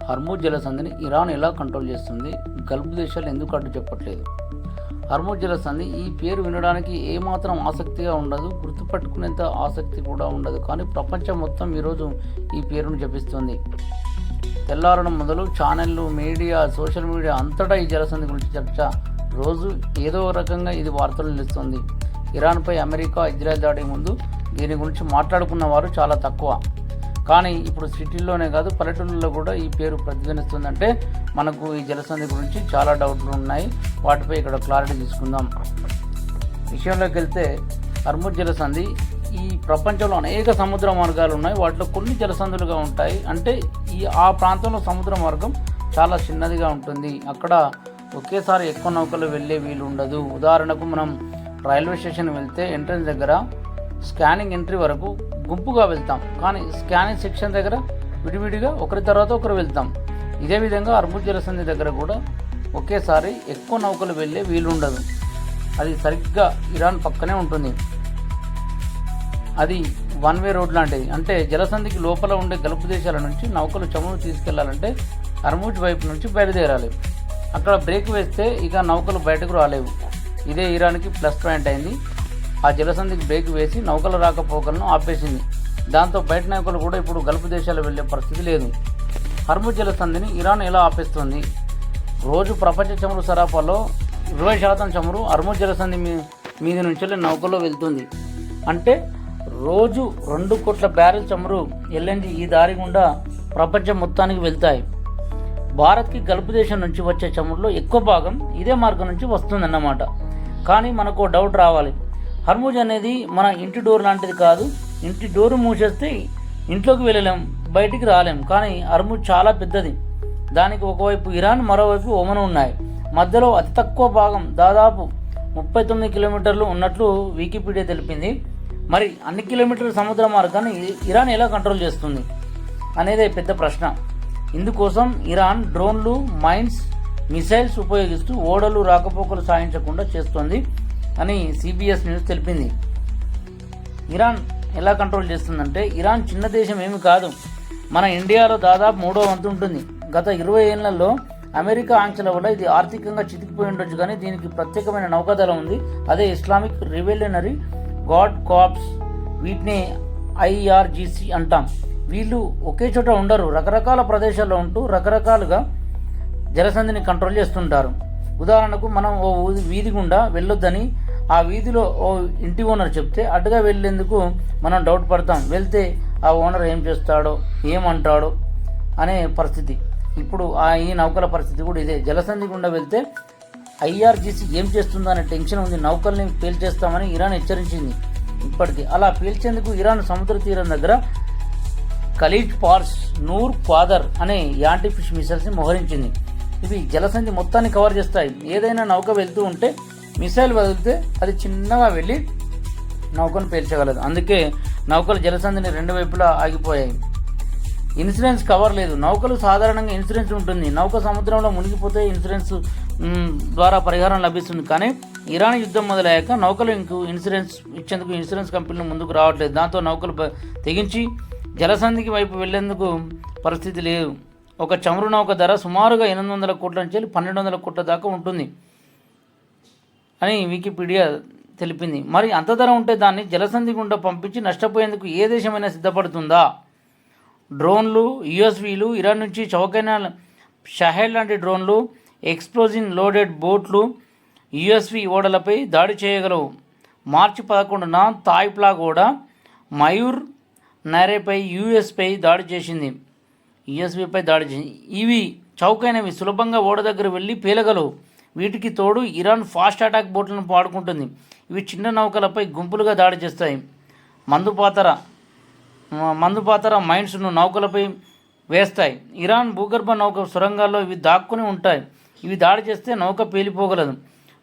Hormuz జలసంధిని Iran ఎలా control చేస్తుంది? Gulf దేశాలు ఎందుకు అడ్డు చెప్పట్లేదు? హర్మూజ్ జలసంధి ఈ పేరు వినడానికి ఏమాత్రం ఆసక్తిగా ఉండదు, గుర్తుపట్టుకునేంత ఆసక్తి కూడా ఉండదు. కానీ ప్రపంచం మొత్తం ఈరోజు ఈ పేరును జపిస్తుంది. తెల్లారడం మొదలు ఛానళ్ళు, మీడియా, సోషల్ మీడియా అంతటా ఈ జలసంధి గురించి చర్చ. రోజు ఏదో రకంగా ఇది వార్తలు నిలుస్తుంది. ఇరాన్పై అమెరికా, ఇజ్రాయెల్ దాడి ముందు దీని గురించి మాట్లాడుకున్న వారు చాలా తక్కువ. కానీ ఇప్పుడు సిటీల్లోనే కాదు, పల్లెటూళ్ళలో కూడా ఈ పేరు ప్రతిధ్వనిస్తుందంటే మనకు ఈ జలసంధి గురించి చాలా డౌట్లు ఉన్నాయి. వాటిపై ఇక్కడ క్లారిటీ తీసుకుందాం. విషయంలోకి వెళ్తే హర్మూజ్ జలసంధి ఈ ప్రపంచంలో అనేక సముద్ర మార్గాలు ఉన్నాయి. వాటిలో కొన్ని జలసంధులుగా ఉంటాయి. అంటే ఆ ప్రాంతంలో సముద్ర మార్గం చాలా చిన్నదిగా ఉంటుంది. అక్కడ ఒకేసారి ఎక్కువ నౌకలు వెళ్ళే వీలు ఉండదు. ఉదాహరణకు మనం రైల్వే స్టేషన్ వెళ్తే ఎంట్రన్స్ దగ్గర స్కానింగ్ ఎంట్రీ వరకు గుంపుగా వెళ్తాం, కానీ స్కానింగ్ సెక్షన్ దగ్గర విడివిడిగా ఒకరి తర్వాత ఒకరు వెళ్తాం. ఇదే విధంగా హర్మూజ్ జలసంధి దగ్గర కూడా ఒకేసారి ఎక్కువ నౌకలు వెళ్ళే వీలుండదు. అది సరిగ్గా ఇరాన్ పక్కనే ఉంటుంది. అది వన్ వే రోడ్ లాంటిది. అంటే జలసంధికి లోపల ఉండే గల్ఫ్ దేశాల నుంచి నౌకలు చమురు తీసుకెళ్లాలంటే హర్మూజ్ వైపు నుంచి బయలుదేరాలి. అక్కడ బ్రేక్ వేస్తే ఇక నౌకలు బయటకు రాలేవు. ఇదే ఇరాన్కి ప్లస్ పాయింట్ అయింది. ఆ జలసంధికి బ్రేక్ వేసి నౌకల రాకపోకలను ఆపేసింది. దాంతో బయట నౌకలు కూడా ఇప్పుడు గల్ఫ్ దేశాలు వెళ్లే పరిస్థితి లేదు. హర్మూజ్ జలసంధిని ఇరాన్ ఎలా ఆపేస్తుంది? రోజు ప్రపంచ చమురు సరఫరాలో 20% చమురు హర్మూజ్ జలసంధి మీద నుంచి నౌకల్లో వెళ్తుంది. అంటే రోజు 2 కోట్ల బ్యారెల్ చమురు, ఎల్ఎన్జి ఈ దారి గుండా ప్రపంచం మొత్తానికి వెళ్తాయి. భారత్కి గల్ఫ్ దేశం నుంచి వచ్చే చమురులో ఎక్కువ భాగం ఇదే మార్గం నుంచి వస్తుందన్నమాట. కానీ మనకు డౌట్ రావాలి. హర్మూజ్ అనేది మన ఇంటి డోర్ లాంటిది కాదు. ఇంటి డోరు మూసేస్తే ఇంట్లోకి వెళ్ళలేం, బయటికి రాలేం. కానీ హర్మూజ్ చాలా పెద్దది. దానికి ఒకవైపు ఇరాన్, మరోవైపు ఒమన్ ఉన్నాయి. మధ్యలో అతి తక్కువ భాగం దాదాపు 39 కిలోమీటర్లు ఉన్నట్లు వికీపీడియా తెలిపింది. మరి అన్ని కిలోమీటర్ల సముద్ర మార్గాన్ని ఇరాన్ ఎలా కంట్రోల్ చేస్తుంది అనేది పెద్ద ప్రశ్న. ఇందుకోసం ఇరాన్ డ్రోన్లు, మైన్స్, మిసైల్స్ ఉపయోగిస్తూ ఓడలు రాకపోకలు సాగించకుండా చేస్తోంది అని సిబిఎస్ న్యూస్ తెలిపింది. ఇరాన్ ఎలా కంట్రోల్ చేస్తుందంటే, ఇరాన్ చిన్న దేశం ఏమి కాదు. మన ఇండియాలో దాదాపు 3వ వంతు ఉంటుంది. గత 20 ఏళ్లలో అమెరికా ఆంక్షల వల్ల ఇది ఆర్థికంగా చితికిపోయి ఉండొచ్చు, కానీ దీనికి ప్రత్యేకమైన నౌకాదళం ఉంది. అదే ఇస్లామిక్ రివల్యూనరీ గార్డ్ కార్ప్స్. వీటిని ఐఆర్జీసీ అంటాం. వీళ్ళు ఒకే చోట ఉండరు, రకరకాల ప్రదేశాల్లో ఉంటూ రకరకాలుగా జలసంధిని కంట్రోల్ చేస్తుంటారు. ఉదాహరణకు మనం ఓ వీధి గుండా వెళ్ళొద్దని ఆ వీధిలో ఓ ఇంటి ఓనర్ చెప్తే అటుగా వెళ్ళేందుకు మనం డౌట్ పడతాం. వెళ్తే ఆ ఓనర్ ఏం చేస్తాడో, ఏమంటాడో అనే పరిస్థితి. ఇప్పుడు ఈ నౌకల పరిస్థితి కూడా ఇదే. జలసంధి గుండా వెళ్తే ఐఆర్జీసీ ఏం చేస్తుందో అనే టెన్షన్ ఉంది. నౌకల్ని పేల్చేస్తామని ఇరాన్ హెచ్చరించింది ఇప్పటికీ. అలా పేల్చేందుకు ఇరాన్ సముద్ర తీరం దగ్గర ఖలీజ్ పార్స్, నూర్ ఫాదర్ అనే యాంటీ ఫిష్ మిసైల్స్ని మోహరించింది. ఇవి జలసంధి మొత్తాన్ని కవర్ చేస్తాయి. ఏదైనా నౌక వెళ్తూ ఉంటే మిసైల్ వదిలితే అది చిన్నగా వెళ్ళి నౌకను పేల్చగలదు. అందుకే నౌకలు జలసంధిని 2 వైపులా ఆగిపోయాయి. ఇన్సూరెన్స్ కవర్ లేదు. నౌకలు సాధారణంగా ఇన్సూరెన్స్ ఉంటుంది. నౌక సముద్రంలో మునిగిపోతే ఇన్సూరెన్స్ ద్వారా పరిహారం లభిస్తుంది. కానీ ఇరాన్ యుద్ధం మొదలయ్యాక నౌకలు ఇన్సూరెన్స్ ఇచ్చేందుకు ఇన్సూరెన్స్ కంపెనీలు ముందుకు రావట్లేదు. దాంతో నౌకలు తెగించి జలసంధికి వైపు వెళ్లేందుకు పరిస్థితి లేదు. ఒక చమురు నౌక ధర సుమారుగా 800 కోట్ల నుంచి 1200 కోట్ల దాకా ఉంటుంది అని వికీపీడియా తెలిపింది. మరి అంత ధర ఉంటే దాన్ని జలసంధి గుండా పంపించి నష్టపోయేందుకు ఏ దేశమైనా సిద్ధపడుతుందా? డ్రోన్లు, యుఎస్వీలు, ఇరాన్ నుంచి చౌకైన షహెల్ లాంటి డ్రోన్లు, ఎక్స్ప్లోజివ్ లోడెడ్ బోట్లు యుఎస్వి ఓడలపై దాడి చేయగలవు. మార్చి 11న థాయ్ ప్లాగ్ ఓడ మయూర్ నైరేపై యుఎస్పై దాడి చేసింది. ఇవి చౌకైనవి, సులభంగా ఓడ దగ్గర వెళ్ళి పేలగలవు. వీటికి తోడు ఇరాన్ ఫాస్ట్ అటాక్ బోట్లను వాడుకుంటుంది. ఇవి చిన్న నౌకలపై గుంపులుగా దాడి చేస్తాయి. మందుపాతర మైన్స్ను నౌకలపై వేస్తాయి. ఇరాన్ భూగర్భ నౌక సొరంగాల్లో ఇవి దాక్కుని ఉంటాయి. ఇవి దాడి చేస్తే నౌక పేలిపోగలదు.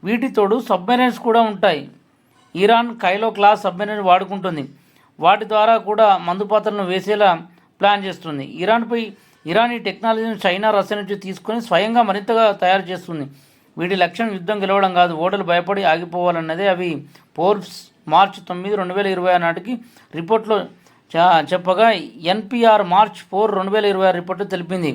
వీటి తోడు సబ్మెరైన్స్ కూడా ఉంటాయి. ఇరాన్ కైలో క్లాస్ సబ్మెరైన్ వాడుకుంటుంది. వాటి ద్వారా కూడా మందుపాత్రలను వేసేలా ప్లాన్ చేస్తుంది. ఇరాన్ ఈ టెక్నాలజీని చైనా, రష్యా నుంచి తీసుకొని స్వయంగా మరింతగా తయారు చేస్తుంది. వీటి లక్ష్యం యుద్ధం గెలవడం కాదు, ఓడలు భయపడి ఆగిపోవాలన్నదే. అవి ఫోర్బ్స్ మార్చి 9, 2020 నాటికి రిపోర్ట్లో చెప్పగా ఎన్పిఆర్ మార్చ్ 4, 2026 రిపోర్టు తెలిపింది.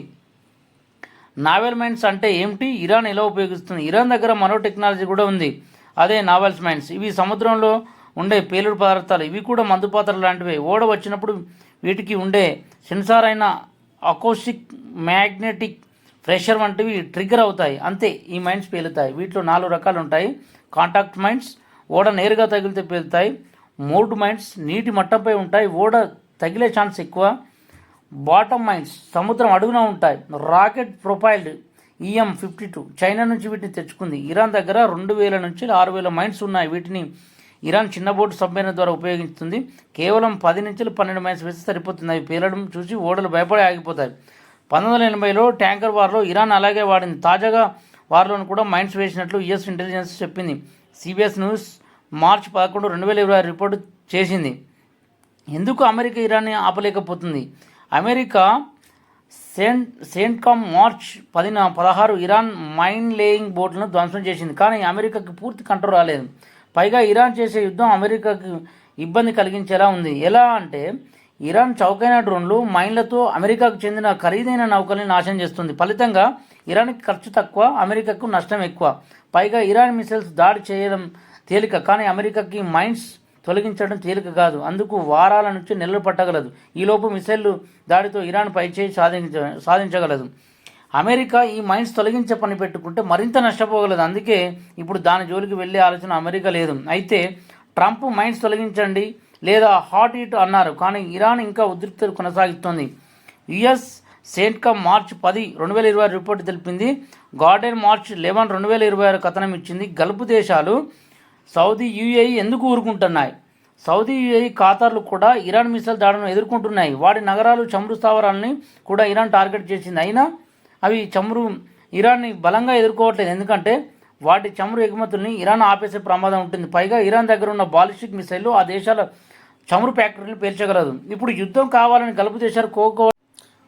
నావెల్ మైన్స్ అంటే ఏమిటి, ఇరాన్ ఎలా ఉపయోగిస్తుంది? ఇరాన్ దగ్గర మరో టెక్నాలజీ కూడా ఉంది, అదే నావెల్స్ మైన్స్. ఇవి సముద్రంలో ఉండే పేలుడు పదార్థాలు. ఇవి కూడా మందుపాత్రలు లాంటివే. ఓడ వచ్చినప్పుడు వీటికి ఉండే సెన్సార్ అయిన అకోస్టిక్, మ్యాగ్నెటిక్ ప్రెషర్ వంటివి ట్రిగ్గర్ అవుతాయి, అంతే ఈ మైన్స్ పేలుతాయి. వీటిలో 4 రకాలు ఉంటాయి. కాంటాక్ట్ మైన్స్, ఓడ నేరుగా తగిలితే పేలుతాయి. మోర్డ్ మైన్స్, నీటి మట్టంపై ఉంటాయి, ఓడ తగిలే ఛాన్స్ ఎక్కువ. బాటమ్ మైన్స్, సముద్రం అడుగున ఉంటాయి. రాకెట్ ప్రొపైల్డ్ EM-52, చైనా నుంచి వీటిని తెచ్చుకుంది. ఇరాన్ దగ్గర 2000 నుంచి 6000 మైన్స్ ఉన్నాయి. వీటిని ఇరాన్ చిన్న బోటు సబ్మెరైన్ ద్వారా ఉపయోగిస్తుంది. కేవలం 10 నుంచి 12 మైన్స్ వేస్తే సరిపోతుంది. అవి పేలడం చూసి ఓడలు భయపడి ఆగిపోతాయి. 1980లో ట్యాంకర్ వార్లో ఇరాన్ అలాగే వాడింది. తాజాగా వార్లోను కూడా మైన్స్ వేసినట్లు US ఇంటెలిజెన్స్ చెప్పింది. CBS న్యూస్ మార్చి 11, 2026 రిపోర్టు చేసింది. ఎందుకు అమెరికా ఇరాన్ని ఆపలేకపోతుంది? America CENTCOM March 16 Iran mine laying బోట్లను ధ్వంసం చేసింది. కానీ అమెరికాకి పూర్తి కంట్రోల్ రాలేదు. పైగా ఇరాన్ చేసే యుద్ధం అమెరికాకి ఇబ్బంది కలిగించేలా ఉంది. ఎలా అంటే ఇరాన్ చౌకైన డ్రోన్లు, మైన్లతో అమెరికాకు చెందిన ఖరీదైన నౌకల్ని నాశనం చేస్తుంది. ఫలితంగా ఇరాన్కి ఖర్చు తక్కువ, అమెరికాకు నష్టం ఎక్కువ. పైగా ఇరాన్ మిసైల్స్ దాడి చేయడం తేలిక, కానీ అమెరికాకి మైన్స్ తొలగించడం తేలిక కాదు. అందుకు వారాల నుంచి నెలలు పట్టగలదు. ఈలోపు మిసైళ్లు దాడితో ఇరాన్ పైచేయి సాధించగలదు. అమెరికా ఈ మైన్స్ తొలగించే పని పెట్టుకుంటే మరింత నష్టపోగలదు. అందుకే ఇప్పుడు దాని జోలికి వెళ్ళే ఆలోచన అమెరికా లేదు. అయితే ట్రంప్ మైన్స్ తొలగించండి లేదా హాట్ హిట్ అన్నారు, కానీ ఇరాన్ ఇంకా ఉద్రిక్తలు కొనసాగిస్తోంది. US సెంట్కామ్ మార్చ్ 10, 2026 రిపోర్టు తెలిపింది. గార్డెన్ మార్చ్ 11, 2026 కథనం ఇచ్చింది. గల్ఫ్ దేశాలు సౌదీ, UAE ఎందుకు ఊరుకుంటున్నాయి? సౌదీ, UAE, ఖతార్లు కూడా ఇరాన్ మిసైల్ దాడులను ఎదుర్కొంటున్నాయి. వాటి నగరాలు, చమురు స్థావరాలని కూడా ఇరాన్ టార్గెట్ చేసింది. అయినా అవి చమురు ఇరాన్ని బలంగా ఎదుర్కోవట్లేదు. ఎందుకంటే వాటి చమురు ఎగుమతుల్ని ఇరాన్ ఆపేసే ప్రమాదం ఉంటుంది. పైగా ఇరాన్ దగ్గర ఉన్న బాలిస్టిక్ మిసైళ్లు ఆ దేశాల చమురు ఫ్యాక్టరీని పేల్చగలదు. ఇప్పుడు యుద్ధం కావాలని గల్ఫ్ దేశాలు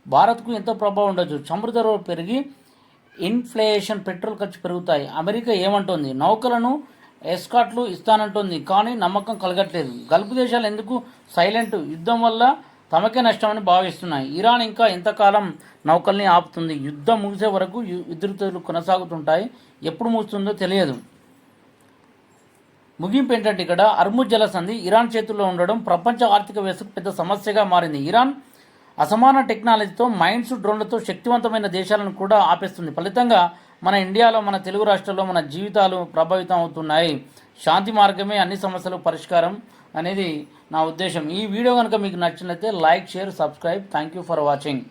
భారత్కు ఎంతో ప్రభావం ఉండొచ్చు. చమురు ధరలు పెరిగి ఇన్ఫ్లేషన్, పెట్రోల్ ఖర్చు పెరుగుతాయి. అమెరికా ఏమంటోంది? నౌకలను, ఎస్కాట్లు ఇస్తానంటోంది, కానీ నమ్మకం కలగట్లేదు. గల్ఫ్ దేశాలు ఎందుకు సైలెంట్? యుద్ధం వల్ల తమకే నష్టమని భావిస్తున్నాయి. ఇరాన్ ఇంకా ఎంతకాలం నౌకల్ని ఆపుతుంది? యుద్ధం ముగిసే వరకు ఉద్రిక్తతలు కొనసాగుతుంటాయి. ఎప్పుడు ముగుస్తుందో తెలియదు. ముగింపు ఏంటంటే ఇక్కడ హర్ముజ్ జలసంధి ఇరాన్ చేతుల్లో ఉండడం ప్రపంచ ఆర్థిక వ్యవస్థకు పెద్ద సమస్యగా మారింది. ఇరాన్ అసమాన టెక్నాలజీతో మైన్స్, డ్రోన్లతో శక్తివంతమైన దేశాలను కూడా ఆపేస్తుంది. ఫలితంగా మన ఇండియాలో, మన తెలుగు రాష్ట్రాల్లో మన జీవితాలు ప్రభావితం అవుతున్నాయి. శాంతి మార్గమే అన్ని సమస్యలకు పరిష్కారం అనేది నా ఉద్దేశం. ఈ వీడియో కనుక మీకు నచ్చినట్లయితే like, share, subscribe. Thank you for watching.